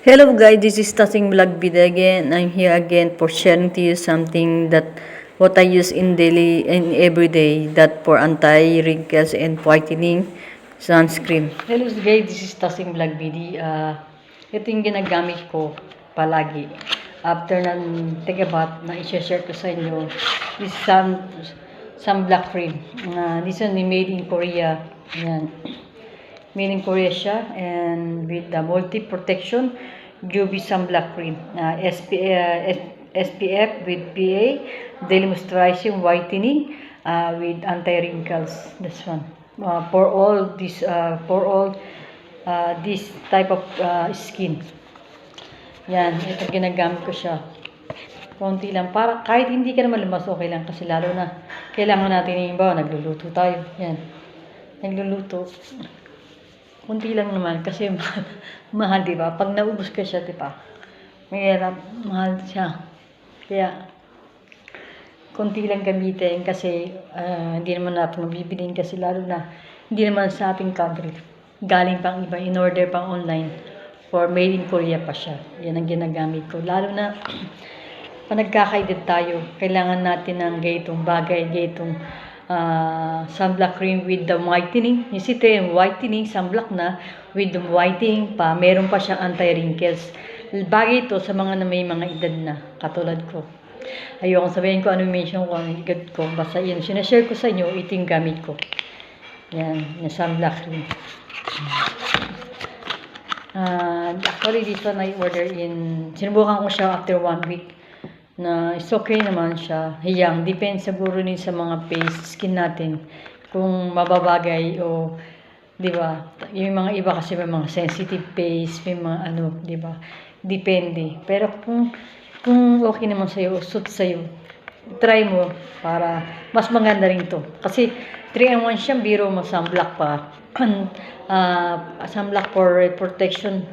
Hello guys, this is Tasing Vlog Video again. I'm here again for sharing to you something that what I use in daily and every day that for anti-wrinkles and whitening sunscreen. Hello guys, this is Tasing Vlog Video. Ito yung ginagamit ko palagi. After ng take a bath na i-share ko sa inyo, this sunblock cream. This one made in Korea. Yan. Made in Korea siya and with the multi-protection UV sunblock cream. SPF with PA, daily moisturizing whitening with anti-wrinkles. This one. For all this type of skin. Yan, ito ginagamit ko siya. Konti lang. Para kahit hindi ka naman lumas, okay lang. Kasi lalo na, kailangan natin yung bawa, nagluluto tayo. Yan. Nagluluto. Kunti lang naman kasi mahal, diba? Pag naubos ka siya, diba? Mahirap, mahal siya. Kaya, kunti lang gamitin kasi hindi naman natin mabibilin kasi lalo na hindi naman sa ating country. Galing pang iba, in-order pang online for made in Korea pa siya. Yan ang ginagamit ko. Lalo na, pag nagkakaedad tayo, kailangan natin ng gaytong bagay, gaytong sunblock cream with the whitening. You see, ito yung whitening, sunblock na with the whitening pa. Meron pa siyang anti-wrinkles. Bagay ito sa mga na may mga edad na, katulad ko. Ayoko sabihin ko ano mention ko, ang edad ko. Basta yun, sinashare ko sa inyo, ito yung gamit ko. Yan, yung sunblock cream. Actually, this one I order in, sinubukan ko siya after 1 week. Na it's okay naman siya. Hiyang, depende siguro din sa mga face skin natin. Kung mababagay o, di ba? Yung mga iba kasi may mga sensitive face, may mga ano, di ba? Depende. Pero kung okay naman sa'yo, suit sa'yo, try mo para mas maganda rin to. Kasi 3-in-1 siya, biro mo sunblock pa. Sunblock for protection.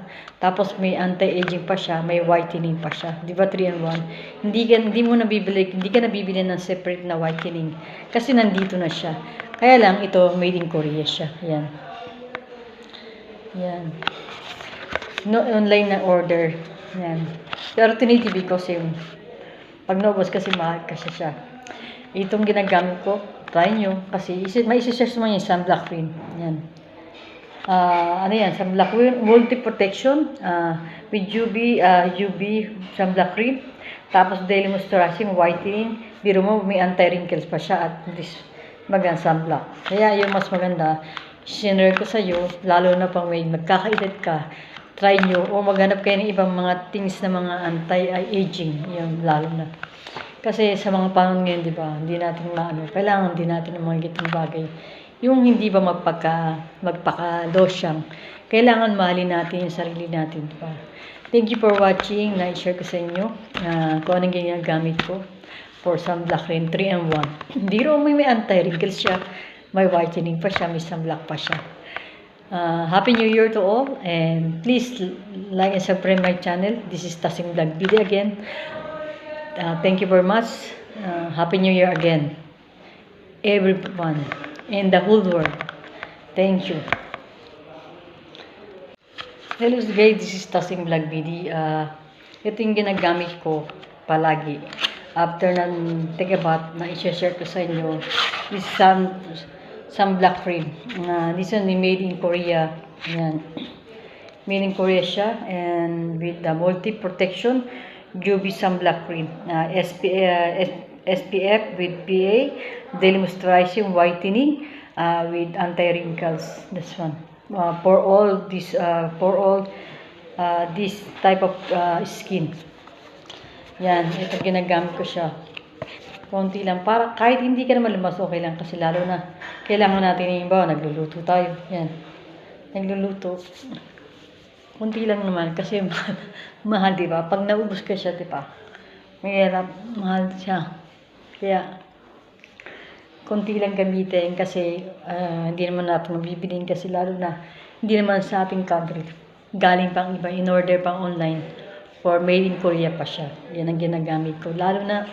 Tapos may anti-aging pa siya, may whitening pa siya. Di ba 3-in-1? Hindi mo nabibili, hindi ka nabibili ng separate na whitening kasi nandito na siya. Kaya lang ito made in Korea siya. Yan. Yan. No online na order. Yan. Pero tinitibig ko kasi pag naubos kasi mahal kasi siya. Itong ginagamit ko, try nyo kasi may isi-share mo yung sunblock cream. Yan. Ano yan, sunblock multi-protection with UV sunblock cream. Tapos daily moisturizing, whitening. Biro mo, may anti-wrinkles pa siya at this magandang sunblock. Kaya yung mas maganda, sinare ko sa iyo, lalo na pang may magkakaedad ka, try nyo o maghanap kayo ng ibang mga things na mga anti-aging, yung lalo na. Kasi sa mga panahon ngayon, di ba, hindi natin maano, kailangan din natin ng mga gitong bagay. Yung hindi ba magpaka-losyang, kailangan mahalin natin yung sarili natin, di ba? Thank you for watching. Na-share ko sa inyo kung anong ginagamit ko for sunblock cream 3-in-1. Hindi rin may anti-wrinkles siya, may whitening pa siya, may sunblock pa siya. Happy New Year to all, and please like and subscribe my channel. This is Tasing Vlog Video again. Thank you very much. Happy New Year again, everyone in the whole world. Thank you. Hello guys, this is Tasing Vlog Video. Ito yung ginagamit ko palagi. After ng take a bath na i-share ko sa inyo, this sunblock cream. This one made in Korea. Yan. Made in Korea siya and with the multi-protection UV sunblock cream. SPF with PA, daily moisturizing whitening with anti-wrinkles. This one. For all this type of skin. Yan, ito ginagamit ko siya. Konti lang. Para kahit hindi ka naman lumas, okay lang. Kasi lalo na, kailangan natin yung bawa, nagluluto tayo. Yan. Nagluluto. Kunti lang naman kasi mahal, diba? Pag naubos ka siya, diba? Mahirap, mahal siya. Kaya, konti lang gamitin kasi hindi naman natin mabibilin kasi lalo na hindi naman sa ating country. Galing pang iba, in-order pang online for made in Korea pa siya. Yan ang ginagamit ko. Lalo na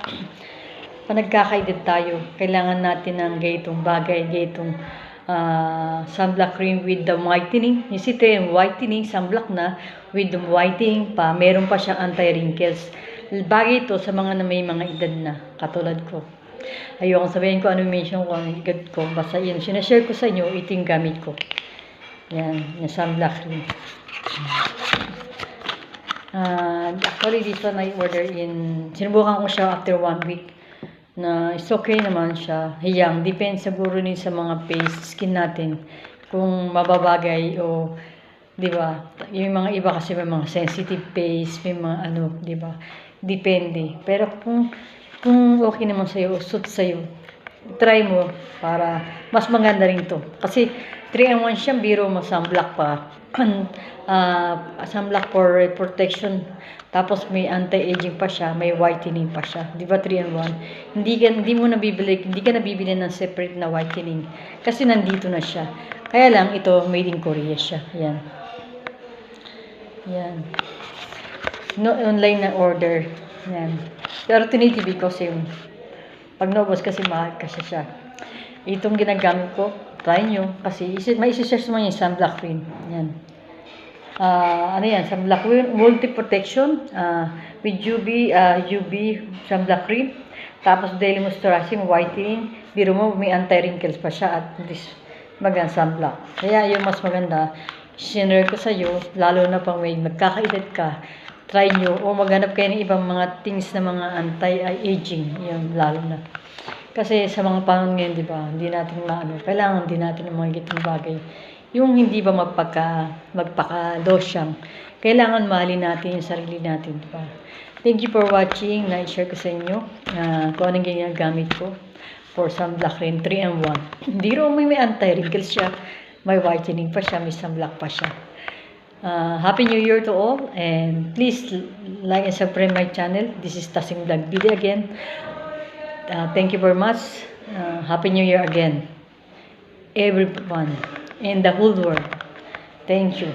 pag nagkakaedad tayo, kailangan natin ng gaytong bagay, gaytong sunblock cream with the whitening. You see, 3 whitening, sunblock na, with the whitening pa, meron pa siya anti-wrinkles. Bagay ito sa mga na may mga edad na, katulad ko. Ayokong sabihin ko ano mention ko, ang edad ko. Basta yun, sinashare ko sa inyo, ito yung gamit ko. Yan, yung sunblock cream. Actually, this one I order sinubukan ko siya after 1 week. Na it's okay naman siya. Hiyang, depende siguro din sa mga face, skin natin. Kung mababagay o, di ba? Yung mga iba kasi may mga sensitive face, may mga ano, di ba? Depende. Pero kung okay naman sa'yo, suit sa'yo, try mo para mas maganda rin to. Kasi 3-in-1 siya, biro mo sunblock pa. Sunblock for protection. Tapos may anti-aging pa siya, may whitening pa siya. Di ba 3-in-1? Hindi ka nabibili ng separate na whitening kasi nandito na siya. Kaya lang ito made in Korea siya. Yan. Yan. No online na order. Yan. Pero tinitibig ko kasi pag naubos kasi mahal kasi siya. Itong ginagamit ko, try nyo kasi may isi-search naman yung sunblock cream. Yan. Ano yan, sunblock multi-protection with UV sunblock cream. Tapos daily moisturizing, whitening. Biro mo, may anti-wrinkles pa siya at this magandang sunblock. Kaya yung mas maganda, sinare ko sa iyo, lalo na pang may magkakaedad ka, try nyo o maghanap kayo ng ibang mga things na mga anti-aging. Yan, lalo na. Kasi sa mga panahon ngayon, di ba, hindi natin maano, kailangan din natin ng mga gitong bagay. Yung hindi ba magpaka-losyang, kailangan mahalin natin yung sarili natin, di ba? Thank you for watching. Na-share ko sa inyo kung anong ginagamit ko for sunblock cream 3-in-1. Hindi rin may anti-wrinkles siya, may whitening pa siya, may sunblock pa siya. Happy New Year to all, and please like and subscribe my channel. This is Tasing Vlog Video again. Thank you very much. Happy New Year again, everyone in the whole world. Thank you.